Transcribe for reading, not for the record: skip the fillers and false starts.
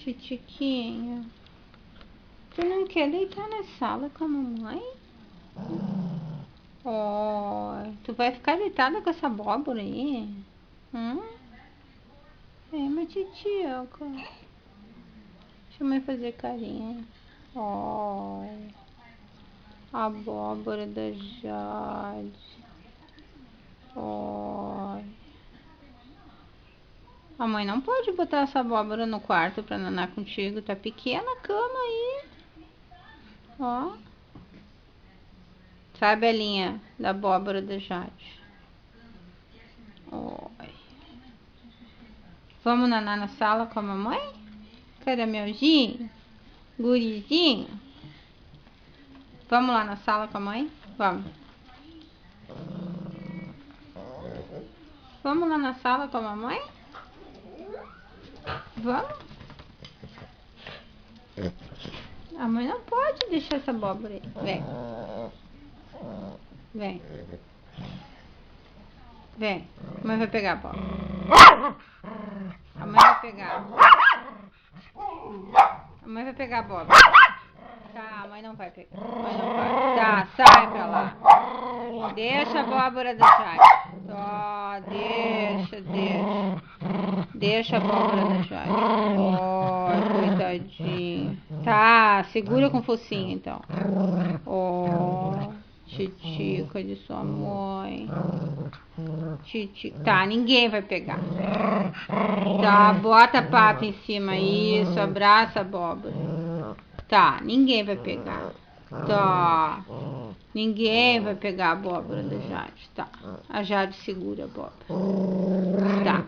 Titiquinha. Tu não quer deitar na sala com a mamãe? Tu vai ficar deitada com essa abóbora aí? Minha titioca. Deixa a mãe fazer carinho. Abóbora da Jade. A mãe não pode botar essa abóbora no quarto pra nanar contigo. Tá pequena a cama aí. Sabe a linha da abóbora da Jade? Vamos nanar na sala com a mamãe? Caramelzinho? Gurizinho? Vamos lá na sala com a mãe? Vamos. Vamos lá na sala com a mamãe? Vamos? A mãe não pode deixar essa abóbora aí. Vem. Vem. Vem. A mãe vai pegar a abóbora. A mãe vai pegar. A mãe vai pegar a abóbora. Tá, a mãe não vai pegar. A mãe não vai. Tá, sai pra lá. Deixa a abóbora da Jade. Deixa. Deixa a abóbora da Jade. Coitadinho. Tá, segura com o focinho então. Titica de sua mãe. Tá, ninguém vai pegar. Tá, bota a pata em cima. Isso, abraça a abóbora. Tá, ninguém vai pegar. Tá. Ninguém vai pegar a abóbora da Jade. Tá. A Jade segura a abóbora. Tá.